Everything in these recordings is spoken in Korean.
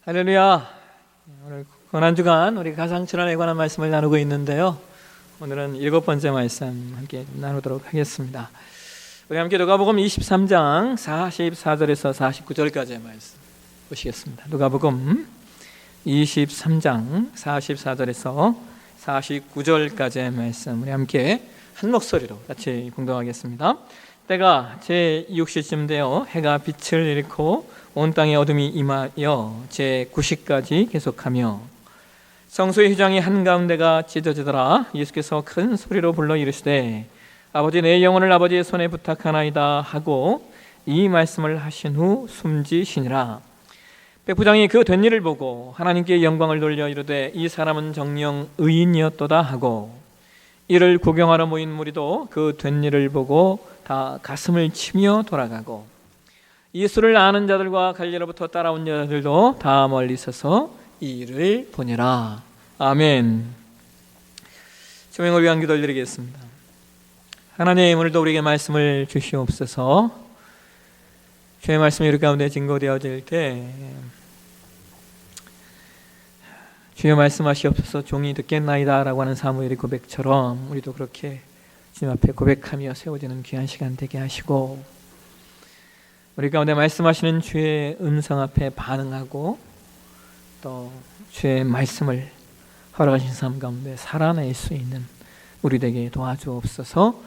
할렐루야. 오늘 고난주간 우리 가상천안에 관한 말씀을 나누고 있는데요, 오늘은 7번째 말씀 함께 나누도록 하겠습니다. 우리 함께 누가복음 23장 44절에서 49절까지의 말씀 보시겠습니다. 누가복음 23장 44절에서 49절까지의 말씀 우리 함께 한 목소리로 같이 봉독하겠습니다. 때가 제6시쯤 되어 해가 빛을 잃고 온 땅에 어둠이 임하여 제9시까지 계속하며 성소의 휘장이 한가운데가 찢어지더라. 예수께서 큰 소리로 불러 이르시되 아버지, 내 영혼을 아버지의 손에 부탁하나이다 하고 이 말씀을 하신 후 숨지시니라. 백부장이 그 된 일을 보고 하나님께 영광을 돌려 이르되 이 사람은 정녕 의인이었도다 하고, 이를 구경하러 모인 무리도 그 된 일을 보고 다 가슴을 치며 돌아가고, 예수를 아는 자들과 갈릴리로부터 따라온 자들도 다 멀리 서서 이 일을 보니라. 아멘. 조명을 위한 기도를 드리겠습니다. 하나님, 오늘도 우리에게 말씀을 주시옵소서. 주의 말씀이 우리 가운데 증거되어질 때 주여 말씀하시옵소서, 종이 듣겠나이다 라고 하는 사무엘의 고백처럼 우리도 그렇게 주님 앞에 고백하며 세워지는 귀한 시간 되게 하시고, 우리 가운데 말씀하시는 주의 음성 앞에 반응하고 또 주의 말씀을 허락하신 삶 가운데 살아낼 수 있는 우리 되게 도와주옵소서.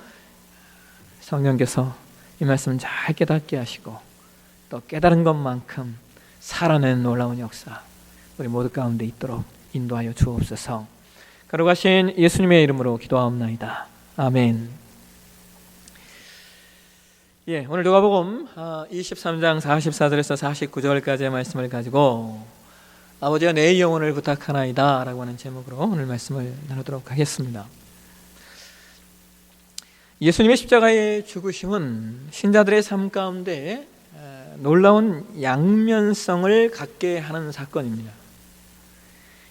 성령께서 이 말씀 잘 깨닫게 하시고 또 깨달은 것만큼 살아내는 놀라운 역사 우리 모두 가운데 있도록 인도하여 주옵소서. 거룩하신 예수님의 이름으로 기도하옵나이다. 아멘. 오늘 누가복음 23장 44절에서 49절까지의 말씀을 가지고 아버지가 내 영혼을 부탁하나이다 라고 하는 제목으로 오늘 말씀을 나누도록 하겠습니다. 예수님의 십자가의 죽으심은 신자들의 삶 가운데 놀라운 양면성을 갖게 하는 사건입니다.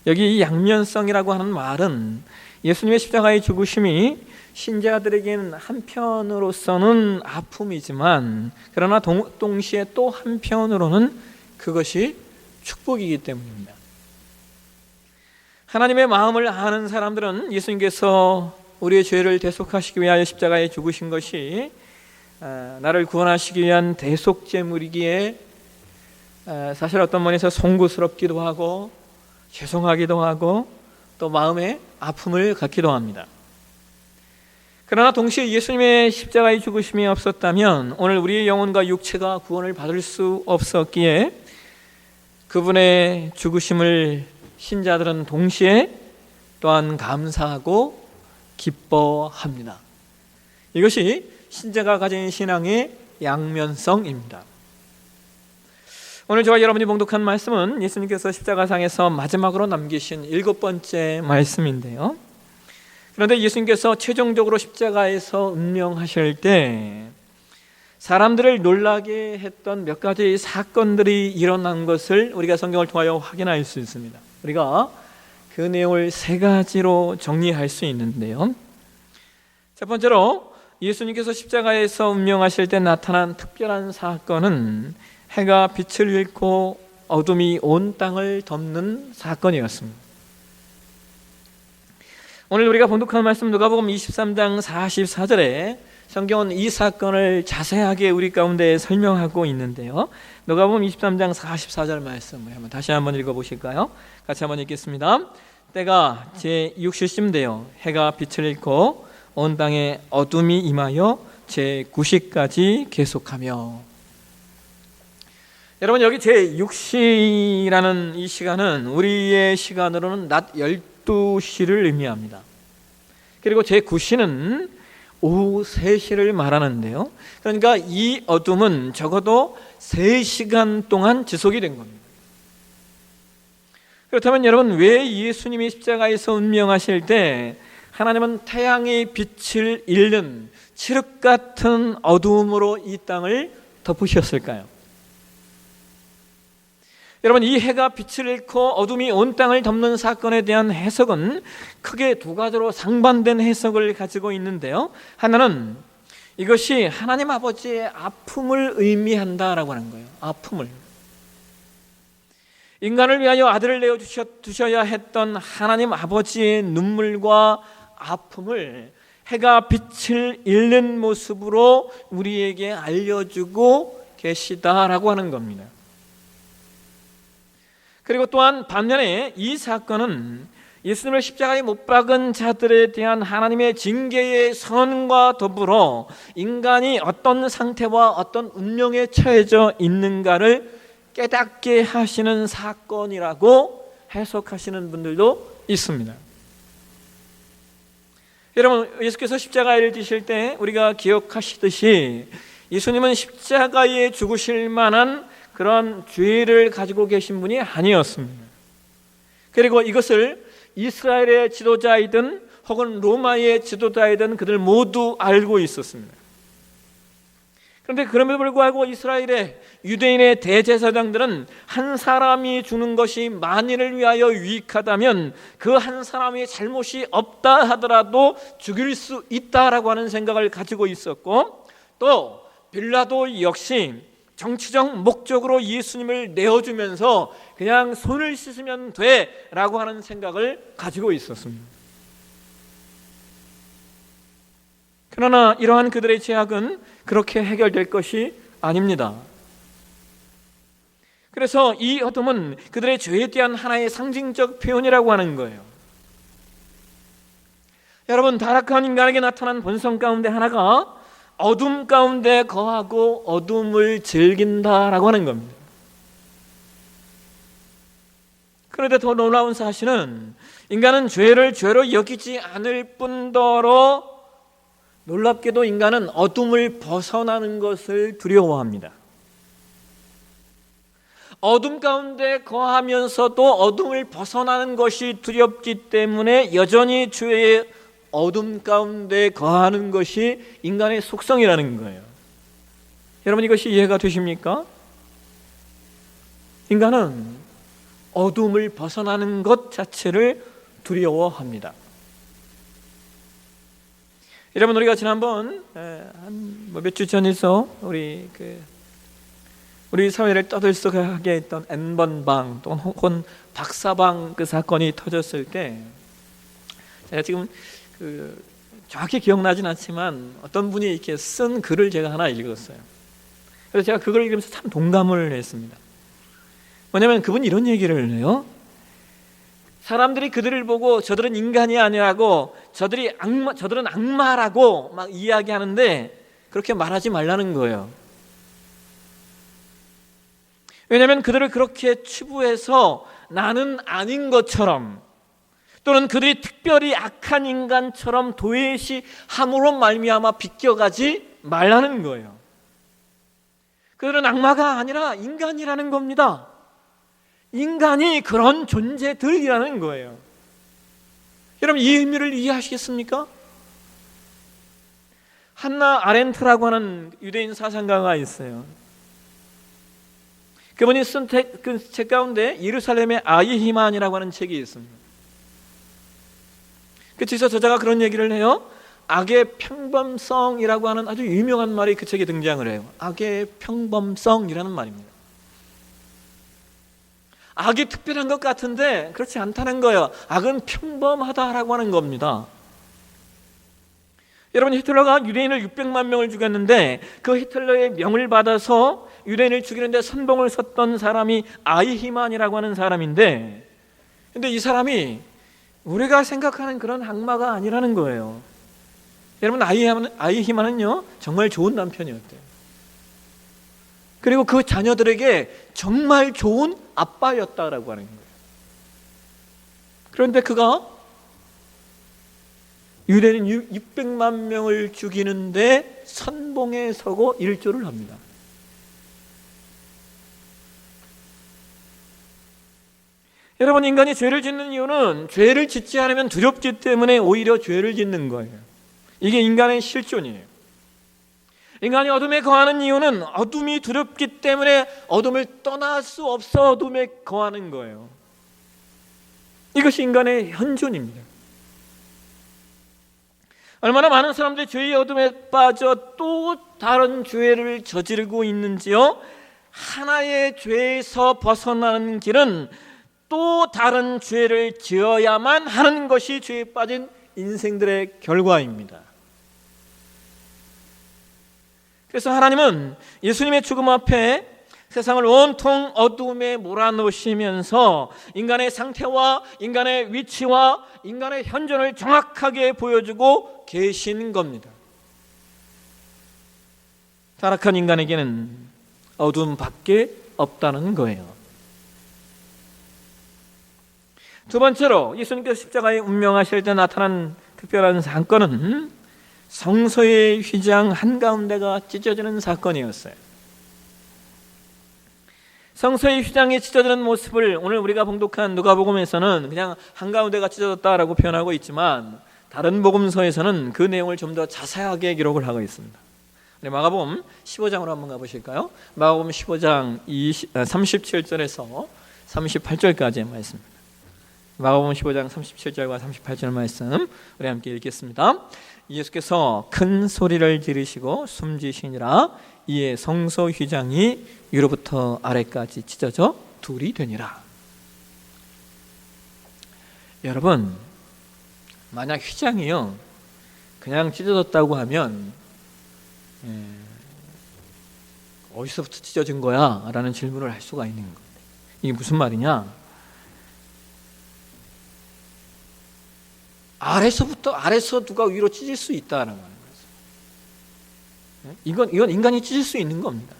여기 이 양면성이라고 하는 말은 예수님의 십자가의 죽으심이 신자들에게는 한편으로서는 아픔이지만 그러나 동시에 또 한편으로는 그것이 축복이기 때문입니다. 하나님의 마음을 아는 사람들은 예수님께서 우리의 죄를 대속하시기 위하여 십자가에 죽으신 것이 나를 구원하시기 위한 대속제물이기에 사실 어떤 면에서 송구스럽기도 하고 죄송하기도 하고 또 마음에 아픔을 갖기도 합니다. 그러나 동시에 예수님의 십자가의 죽으심이 없었다면 오늘 우리의 영혼과 육체가 구원을 받을 수 없었기에 그분의 죽으심을 신자들은 동시에 또한 감사하고 기뻐합니다. 이것이 신자가 가진 신앙의 양면성입니다. 오늘 저와 여러분이 봉독한 말씀은 예수님께서 십자가상에서 마지막으로 남기신 7번째 말씀인데요, 그런데 예수님께서 최종적으로 십자가에서 운명하실 때 사람들을 놀라게 했던 몇 가지 사건들이 일어난 것을 우리가 성경을 통하여 확인할 수 있습니다. 우리가 그 내용을 3가지로 정리할 수 있는데요, 첫 번째로 예수님께서 십자가에서 운명하실 때 나타난 특별한 사건은 해가 빛을 잃고 어둠이 온 땅을 덮는 사건이었습니다. 오늘 우리가 봉독한 말씀 누가복음 23장 44절에 성경은 이 사건을 자세하게 우리 가운데 설명하고 있는데요, 누가복음 23장 44절 말씀을 다시 한번 읽어보실까요? 같이 한번 읽겠습니다. 때가 제6시쯤 되어 해가 빛을 잃고 온 땅에 어둠이 임하여 제9시까지 계속하며. 여러분, 여기 제6시라는 이 시간은 우리의 시간으로는 낮 12시를 의미합니다. 그리고 제9시는 오후 3시를 말하는데요, 그러니까 이 어둠은 적어도 3시간 동안 지속이 된 겁니다. 그렇다면 여러분, 왜 예수님이 십자가에서 운명하실 때 하나님은 태양의 빛을 잃는 칠흑 같은 어두움으로 이 땅을 덮으셨을까요? 여러분, 이 해가 빛을 잃고 어둠이 온 땅을 덮는 사건에 대한 해석은 크게 2가지로 상반된 해석을 가지고 있는데요, 하나는 이것이 하나님 아버지의 아픔을 의미한다라고 하는 거예요. 아픔을. 인간을 위하여 아들을 내어 주셔야 했던 하나님 아버지의 눈물과 아픔을 해가 빛을 잃는 모습으로 우리에게 알려주고 계시다라고 하는 겁니다. 그리고 또한 반면에 이 사건은 예수님을 십자가에 못 박은 자들에 대한 하나님의 징계의 선과 더불어 인간이 어떤 상태와 어떤 운명에 처해져 있는가를 깨닫게 하시는 사건이라고 해석하시는 분들도 있습니다. 여러분, 예수께서 십자가를 지실 때 우리가 기억하시듯이 예수님은 십자가에 죽으실 만한 그런 죄를 가지고 계신 분이 아니었습니다. 그리고 이것을 이스라엘의 지도자이든 혹은 로마의 지도자이든 그들 모두 알고 있었습니다. 그런데 그럼에도 불구하고 이스라엘의 유대인의 대제사장들은 한 사람이 죽는 것이 만인을 위하여 유익하다면 그 한 사람의 잘못이 없다 하더라도 죽일 수 있다라고 하는 생각을 가지고 있었고, 또 빌라도 역시 정치적 목적으로 예수님을 내어주면서 그냥 손을 씻으면 돼라고 하는 생각을 가지고 있었습니다. 그러나 이러한 그들의 죄악은 그렇게 해결될 것이 아닙니다. 그래서 이 어둠은 그들의 죄에 대한 하나의 상징적 표현이라고 하는 거예요. 여러분, 타락한 인간에게 나타난 본성 가운데 하나가 어둠 가운데 거하고 어둠을 즐긴다라고 하는 겁니다. 그런데 더 놀라운 사실은 인간은 죄를 죄로 여기지 않을 뿐더러 놀랍게도 인간은 어둠을 벗어나는 것을 두려워합니다. 어둠 가운데 거하면서도 어둠을 벗어나는 것이 두렵기 때문에 여전히 죄의 어둠 가운데 거하는 것이 인간의 속성이라는 거예요. 여러분, 이것이 이해가 되십니까? 인간은 어둠을 벗어나는 것 자체를 두려워합니다. 여러분, 우리가 지난번 몇 주 전에서 우리 사회를 떠들썩하게 했던 N번방 또는 혹은 박사방 그 사건이 터졌을 때, 제가 지금 정확히 기억나진 않지만 어떤 분이 이렇게 쓴 글을 제가 하나 읽었어요. 그래서 제가 그걸 읽으면서 참 동감을 했습니다. 뭐냐면 그분이 이런 얘기를 해요. 사람들이 그들을 보고 저들은 인간이 아니라고, 저들은 악마라고 막 이야기하는데 그렇게 말하지 말라는 거예요. 왜냐하면 그들을 그렇게 치부해서 나는 아닌 것처럼, 또는 그들이 특별히 악한 인간처럼 도외시함으로 말미암아 비껴가지 말라는 거예요. 그들은 악마가 아니라 인간이라는 겁니다. 인간이 그런 존재들이라는 거예요. 여러분, 이 의미를 이해하시겠습니까? 한나 아렌트라고 하는 유대인 사상가가 있어요. 그분이 쓴 책 가운데 예루살렘의 아이히만이라고 하는 책이 있습니다. 그래서 저자가 그런 얘기를 해요. 악의 평범성이라고 하는 아주 유명한 말이 그 책에 등장을 해요. 악의 평범성이라는 말입니다. 악이 특별한 것 같은데 그렇지 않다는 거예요. 악은 평범하다라고 하는 겁니다. 여러분, 히틀러가 유대인을 600만 명을 죽였는데 그 히틀러의 명을 받아서 유대인을 죽이는데 선봉을 섰던 사람이 아이히만이라고 하는 사람인데, 근데 이 사람이 우리가 생각하는 그런 악마가 아니라는 거예요. 여러분, 아이히만은요 정말 좋은 남편이었대요. 그리고 그 자녀들에게 정말 좋은 아빠였다라고 하는 거예요. 그런데 그가 유대인 600만 명을 죽이는데 선봉에 서고 일조를 합니다. 여러분, 인간이 죄를 짓는 이유는 죄를 짓지 않으면 두렵기 때문에 오히려 죄를 짓는 거예요. 이게 인간의 실존이에요. 인간이 어둠에 거하는 이유는 어둠이 두렵기 때문에 어둠을 떠날 수 없어 어둠에 거하는 거예요. 이것이 인간의 현존입니다. 얼마나 많은 사람들이 죄의 어둠에 빠져 또 다른 죄를 저지르고 있는지요. 하나의 죄에서 벗어나는 길은 또 다른 죄를 지어야만 하는 것이 죄에 빠진 인생들의 결과입니다. 그래서 하나님은 예수님의 죽음 앞에 세상을 온통 어두움에 몰아넣으시면서 인간의 상태와 인간의 위치와 인간의 현존을 정확하게 보여주고 계신 겁니다. 타락한 인간에게는 어둠밖에 없다는 거예요. 두 번째로 예수님께서 십자가에 운명하실 때 나타난 특별한 사건은 성소의 휘장 한가운데가 찢어지는 사건이었어요. 성소의 휘장이 찢어지는 모습을 오늘 우리가 봉독한 누가복음에서는 그냥 한가운데가 찢어졌다라고 표현하고 있지만 다른 복음서에서는 그 내용을 좀 더 자세하게 기록을 하고 있습니다. 마가복음 15장으로 한번 가보실까요? 마가복음 15장 37절에서 38절까지의 말씀입니다. 마가복음 15장 37절과 38절 말씀 우리 함께 읽겠습니다. 예수께서 큰 소리를 지르시고 숨지시니라. 이에 성소 휘장이 위로부터 아래까지 찢어져 둘이 되니라. 여러분, 만약 휘장이요 그냥 찢어졌다고 하면 어디서부터 찢어진 거야? 라는 질문을 할 수가 있는 거예요. 이게 무슨 말이냐? 아래서 누가 위로 찢을 수 있다라는 거예요. 이건 인간이 찢을 수 있는 겁니다.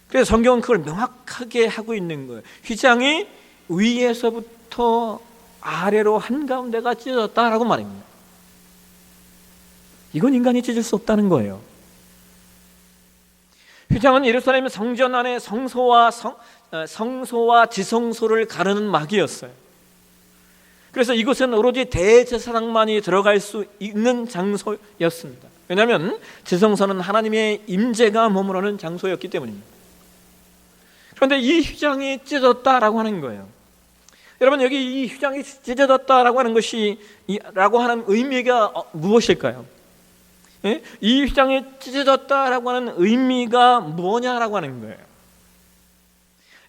그래서 성경은 그걸 명확하게 하고 있는 거예요. 휘장이 위에서부터 아래로 한가운데가 찢어졌다라고 말입니다. 이건 인간이 찢을 수 없다는 거예요. 휘장은 예루살렘 성전 안에 성소와 지성소를 가르는 막이었어요. 그래서 이곳은 오로지 대제사장만이 들어갈 수 있는 장소였습니다. 왜냐하면 지성소는 하나님의 임재가 머무르는 장소였기 때문입니다. 그런데 이 휘장이 찢어졌다라고 하는 거예요. 여러분, 여기 이 휘장이 찢어졌다라고 하는 것이 라고 하는 의미가 무엇일까요? 예? 이 휘장이 찢어졌다라고 하는 의미가 뭐냐라고 하는 거예요.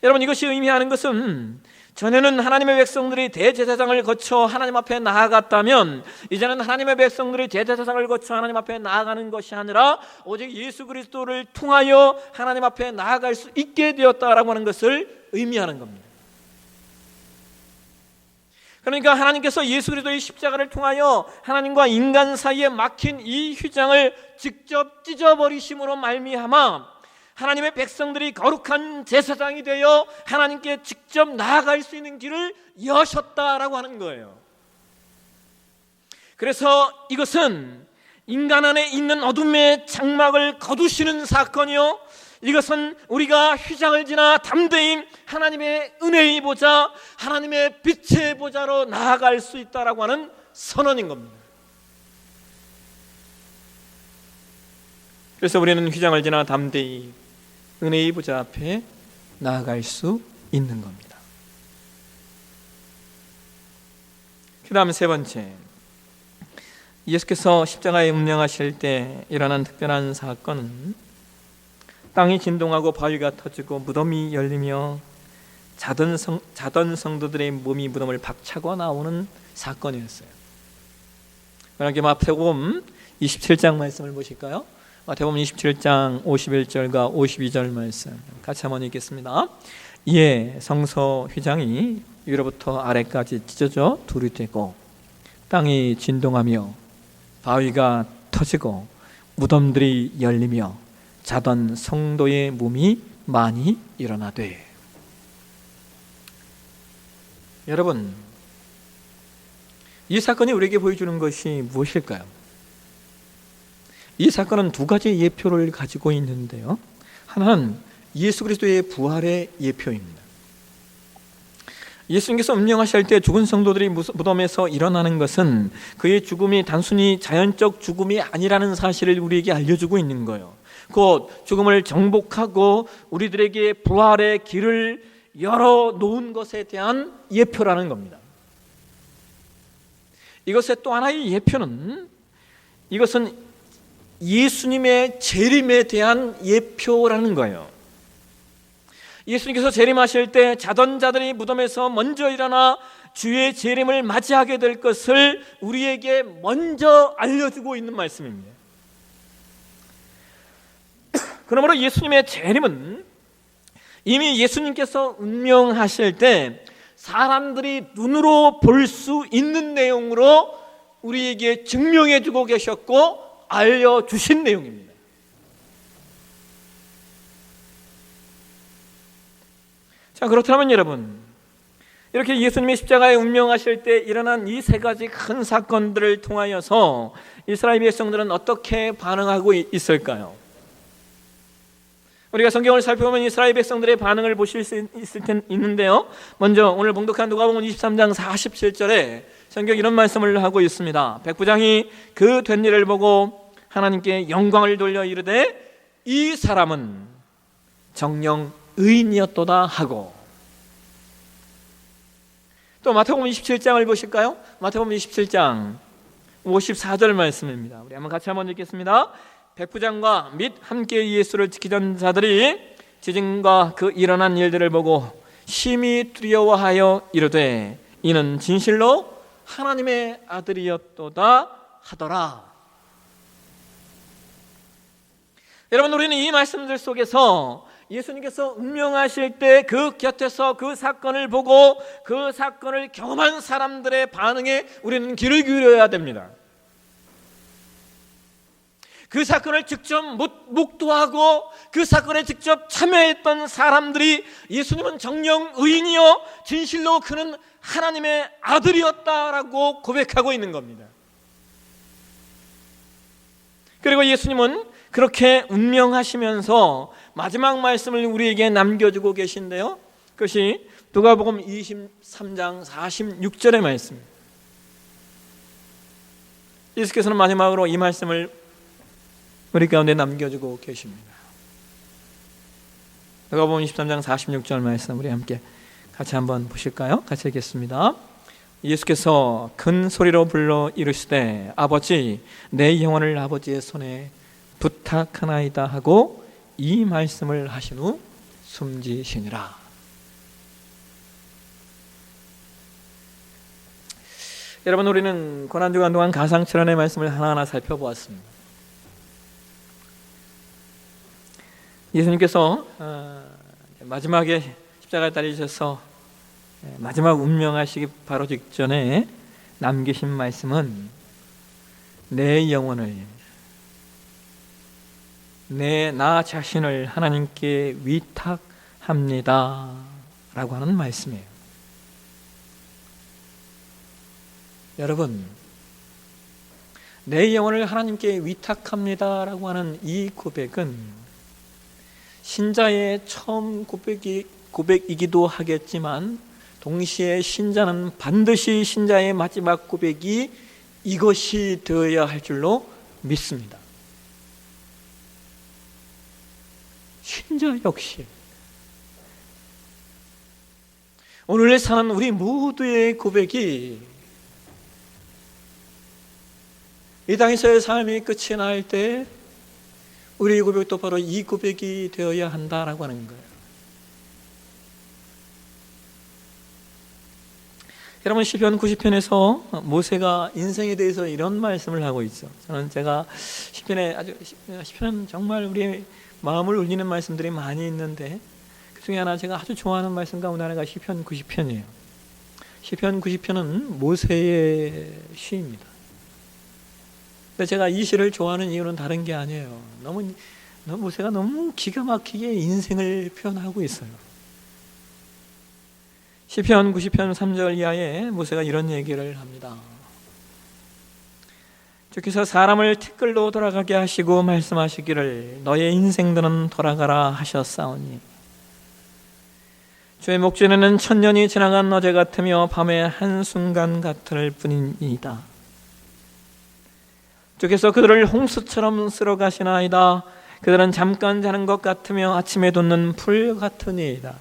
여러분, 이것이 의미하는 것은 전에는 하나님의 백성들이 대제사장을 거쳐 하나님 앞에 나아갔다면 이제는 하나님의 백성들이 대제사장을 거쳐 하나님 앞에 나아가는 것이 아니라 오직 예수 그리스도를 통하여 하나님 앞에 나아갈 수 있게 되었다라고 하는 것을 의미하는 겁니다. 그러니까 하나님께서 예수 그리스도의 십자가를 통하여 하나님과 인간 사이에 막힌 이 휘장을 직접 찢어버리심으로 말미암아 하나님의 백성들이 거룩한 제사장이 되어 하나님께 직접 나아갈 수 있는 길을 여셨다라고 하는 거예요. 그래서 이것은 인간 안에 있는 어둠의 장막을 거두시는 사건이요, 이것은 우리가 휘장을 지나 담대히 하나님의 은혜의 보좌, 하나님의 빛의 보좌로 나아갈 수 있다라고 하는 선언인 겁니다. 그래서 우리는 휘장을 지나 담대히 은혜의 보좌 앞에 나아갈 수 있는 겁니다. 그 다음 세 번째, 예수께서 십자가에 운명하실 때 일어난 특별한 사건은 땅이 진동하고 바위가 터지고 무덤이 열리며 자던 성도들의 몸이 무덤을 박차고 나오는 사건이었어요. 만약에 마태복음 27장 말씀을 보실까요? 마태복음 27장 51절과 52절 말씀 같이 한번 읽겠습니다. 이에 성소 휘장이 위로부터 아래까지 찢어져 둘이 되고 땅이 진동하며 바위가 터지고 무덤들이 열리며 자던 성도의 몸이 많이 일어나되. 여러분, 이 사건이 우리에게 보여주는 것이 무엇일까요? 이 사건은 두 가지 예표를 가지고 있는데요, 하나는 예수 그리스도의 부활의 예표입니다. 예수님께서 운명하실 때 죽은 성도들이 무덤에서 일어나는 것은 그의 죽음이 단순히 자연적 죽음이 아니라는 사실을 우리에게 알려주고 있는 거예요. 곧 죽음을 정복하고 우리들에게 부활의 길을 열어놓은 것에 대한 예표라는 겁니다. 이것의 또 하나의 예표는, 이것은 예수님의 재림에 대한 예표라는 거예요. 예수님께서 재림하실 때 자던 자들이 무덤에서 먼저 일어나 주의 재림을 맞이하게 될 것을 우리에게 먼저 알려주고 있는 말씀입니다. 그러므로 예수님의 재림은 이미 예수님께서 운명하실 때 사람들이 눈으로 볼 수 있는 내용으로 우리에게 증명해 주고 계셨고 알려주신 내용입니다. 자, 그렇다면 여러분, 이렇게 예수님이 십자가에 운명하실 때 일어난 이 세 가지 큰 사건들을 통하여서 이스라엘 백성들은 어떻게 반응하고 있을까요? 우리가 성경을 살펴보면 이스라엘 백성들의 반응을 보실 수 있는데요. 먼저 오늘 봉독한 누가복음 23장 47절에 성경 이런 말씀을 하고 있습니다. 백부장이 그 된 일을 보고 하나님께 영광을 돌려 이르되 이 사람은 정녕 의인이었도다 하고. 또 마태복음 27장을 보실까요? 마태복음 27장 54절 말씀입니다. 우리 같이 한번 읽겠습니다. 백부장과 및 함께 예수를 지키던 자들이 지진과 그 일어난 일들을 보고 심히 두려워하여 이르되 이는 진실로 하나님의 아들이었도다 하더라. 여러분, 우리는 이 말씀들 속에서 예수님께서 운명하실 때 그 곁에서 그 사건을 보고 그 사건을 경험한 사람들의 반응에 우리는 귀를 기울여야 됩니다. 그 사건을 직접 목도하고 그 사건에 직접 참여했던 사람들이 예수님은 정녕 의인이요 진실로 그는 하나님의 아들이었다라고 고백하고 있는 겁니다. 그리고 예수님은 그렇게 운명하시면서 마지막 말씀을 우리에게 남겨주고 계신데요, 그것이 누가복음 23장 46절의 말씀입니다. 예수께서는 마지막으로 이 말씀을 우리 가운데 남겨주고 계십니다. 누가복음 23장 46절 말씀 우리 함께 같이 한번 보실까요? 같이 읽겠습니다. 예수께서 큰 소리로 불러 이르시되 아버지 내 영혼을 아버지의 손에 부탁하나이다 하고 이 말씀을 하신 후 숨지시니라. 여러분, 우리는 고난주간 동안 가상천안의 말씀을 하나하나 살펴보았습니다. 예수님께서 마지막에 십자가에 달리셔서 마지막 운명하시기 바로 직전에 남기신 말씀은 내 영혼을, 나 자신을 하나님께 위탁합니다 라고 하는 말씀이에요. 여러분, 내 영혼을 하나님께 위탁합니다 라고 하는 이 고백은 신자의 처음 고백이기도 하겠지만 동시에 신자는 반드시 신자의 마지막 고백이 이것이 되어야 할 줄로 믿습니다. 신자 역시 오늘 사는 우리 모두의 고백이 이 땅에서의 삶이 끝이 날 때 우리의 고백도 바로 이 고백이 되어야 한다라고 하는 거예요. 여러분, 시편 90편에서 모세가 인생에 대해서 이런 말씀을 하고 있죠. 제가 시편은 정말 우리의 마음을 울리는 말씀들이 많이 있는데 그 중에 하나 제가 아주 좋아하는 말씀 가운데 하나가 시편 90편이에요. 시편 90편은 모세의 시입니다. 근데 제가 이 시를 좋아하는 이유는 다른 게 아니에요. 모세가 너무 기가 막히게 인생을 표현하고 있어요. 시편 90편 3절 이하에 모세가 이런 얘기를 합니다. 주께서 사람을 티끌로 돌아가게 하시고 말씀하시기를 너의 인생들은 돌아가라 하셨사오니 주의 목전에는 천년이 지나간 어제 같으며 밤의 한순간 같을 뿐이니이다. 주께서 그들을 홍수처럼 쓸어 가시나이다. 그들은 잠깐 자는 것 같으며 아침에 돋는 풀 같으니이다.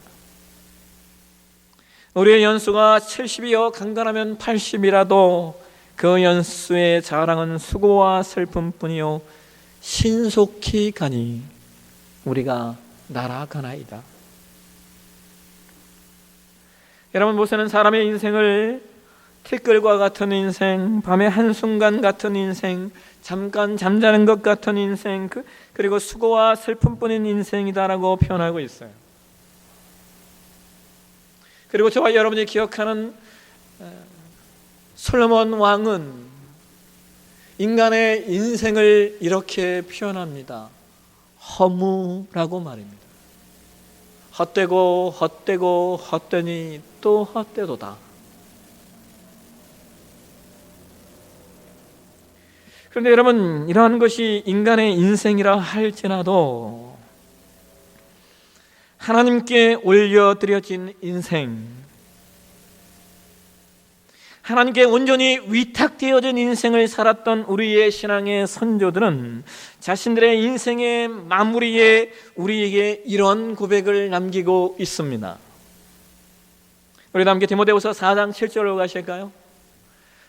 우리의 연수가 70이여 강건하면 80이라도 그 연수의 자랑은 수고와 슬픔뿐이요 신속히 가니 우리가 날아가나이다. 여러분, 모세는 사람의 인생을 티끌과 같은 인생, 밤의 한순간 같은 인생, 잠깐 잠자는 것 같은 인생, 그리고 수고와 슬픔뿐인 인생이다라고 표현하고 있어요. 그리고 저와 여러분이 기억하는 솔로몬 왕은 인간의 인생을 이렇게 표현합니다. 허무라고 말입니다. 헛되고 헛되고 헛되니 또 헛되도다. 그런데 여러분, 이러한 것이 인간의 인생이라 할지라도 하나님께 올려드려진 인생, 하나님께 온전히 위탁되어진 인생을 살았던 우리의 신앙의 선조들은 자신들의 인생의 마무리에 우리에게 이런 고백을 남기고 있습니다. 우리도 함께 디모데후서 4장 7절로 가실까요?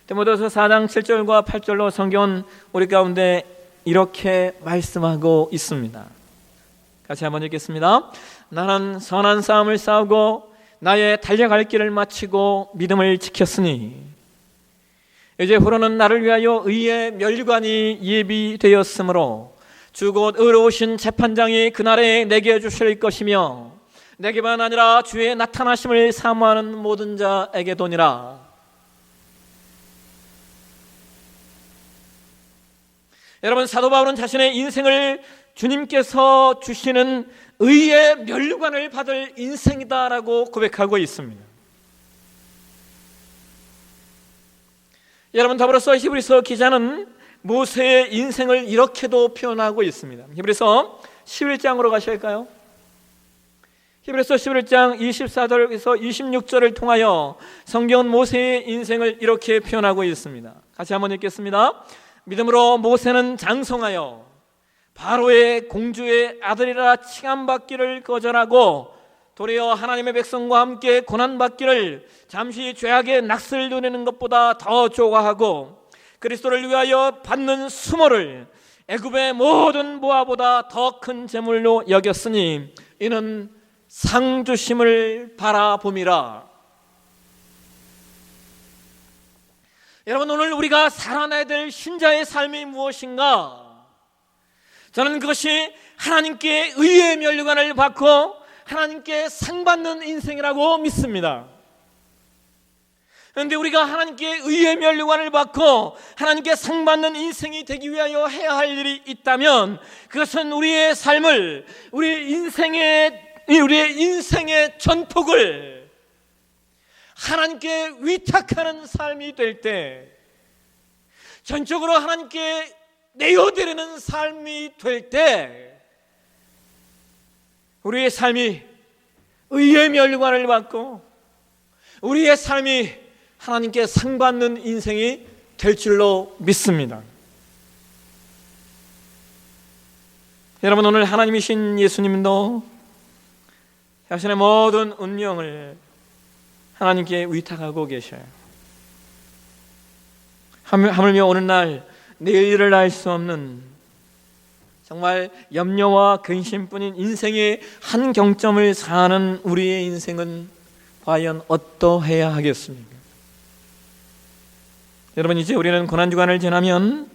디모데후서 4장 7절과 8절로 성경은 우리 가운데 이렇게 말씀하고 있습니다. 같이 한번 읽겠습니다. 나는 선한 싸움을 싸우고 나의 달려갈 길을 마치고 믿음을 지켰으니 이제 후로는 나를 위하여 의의 면류관이 예비되었으므로 주 곧 의로우신 재판장이 그날에 내게 주실 것이며 내게만 아니라 주의 나타나심을 사모하는 모든 자에게도니라. 여러분, 사도 바울은 자신의 인생을 주님께서 주시는 의의 면류관을 받을 인생이다라고 고백하고 있습니다. 여러분, 더불어서 히브리서 기자는 모세의 인생을 이렇게도 표현하고 있습니다. 히브리서 11장으로 가실까요? 히브리서 11장 24절에서 26절을 통하여 성경은 모세의 인생을 이렇게 표현하고 있습니다. 같이 한번 읽겠습니다. 믿음으로 모세는 장성하여 바로의 공주의 아들이라 칭함받기를 거절하고 도리어 하나님의 백성과 함께 고난받기를 잠시 죄악의 낙슬 누리는 것보다 더 좋아하고 그리스도를 위하여 받는 수모를 애굽의 모든 보화보다 더 큰 재물로 여겼으니 이는 상 주심을 바라봄이라. 여러분, 오늘 우리가 살아내야 될 신자의 삶이 무엇인가? 저는 그것이 하나님께 의의 면류관을 받고 하나님께 상 받는 인생이라고 믿습니다. 그런데 우리가 하나님께 의의 면류관을 받고 하나님께 상 받는 인생이 되기 위하여 해야 할 일이 있다면 그것은 우리의 삶을, 우리의 인생의 전폭을 하나님께 위탁하는 삶이 될 때, 전적으로 하나님께 내어드리는 삶이 될 때 우리의 삶이 의의 면류관을 받고 우리의 삶이 하나님께 상받는 인생이 될 줄로 믿습니다. 여러분, 오늘 하나님이신 예수님도 자신의 모든 운명을 하나님께 위탁하고 계셔요. 하물며 오늘날 내일을 알 수 없는 정말 염려와 근심뿐인 인생의 한 경점을 사는 우리의 인생은 과연 어떠해야 하겠습니까? 여러분, 이제 우리는 고난주간을 지나면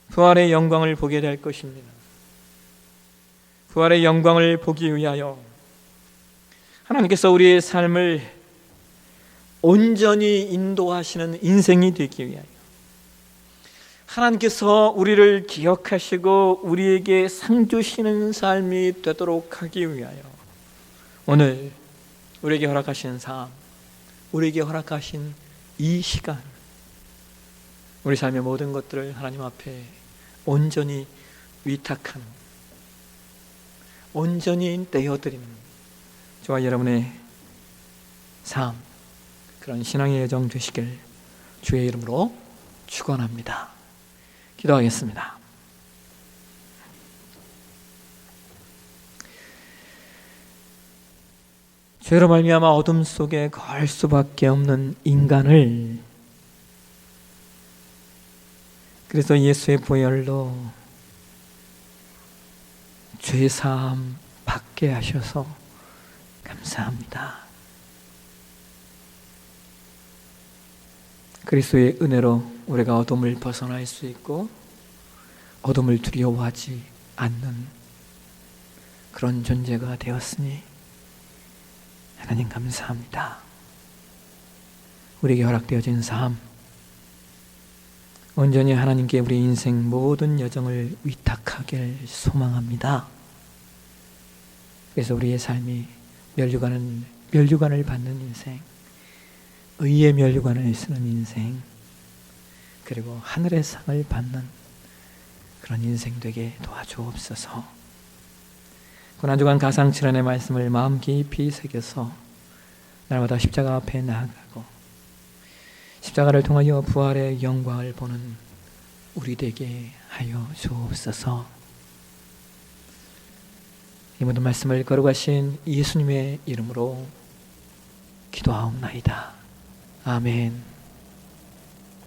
부활의 영광을 보게 될 것입니다. 부활의 영광을 보기 위하여 하나님께서 우리의 삶을 온전히 인도하시는 인생이 되기 위하여 하나님께서 우리를 기억하시고 우리에게 상 주시는 삶이 되도록 하기 위하여 오늘 우리에게 허락하신 삶, 우리에게 허락하신 이 시간, 우리 삶의 모든 것들을 하나님 앞에 온전히 위탁하는, 온전히 내어드리는 저와 여러분의 삶, 그런 신앙의 여정 되시길 주의 이름으로 축원합니다. 기도하겠습니다. 죄로 말미암아 어둠 속에 거할 수밖에 없는 인간을 그래서 예수의 보혈로 죄사함 받게 하셔서 감사합니다. 그리스도의 은혜로 우리가 어둠을 벗어날 수 있고 어둠을 두려워하지 않는 그런 존재가 되었으니 하나님 감사합니다. 우리에게 허락되어진 삶, 온전히 하나님께 우리 인생 모든 여정을 위탁하길 소망합니다. 그래서 우리의 삶이 면류관을 받는 인생, 의의 면류관을 쓰는 인생, 그리고 하늘의 상을 받는 그런 인생 되게 도와주옵소서. 한 주간 가상칠언의 말씀을 마음 깊이 새겨서 날마다 십자가 앞에 나아가고 십자가를 통하여 부활의 영광을 보는 우리 되게 하여 주옵소서. 이 모든 말씀을 거룩하신 예수님의 이름으로 기도하옵나이다. 아멘.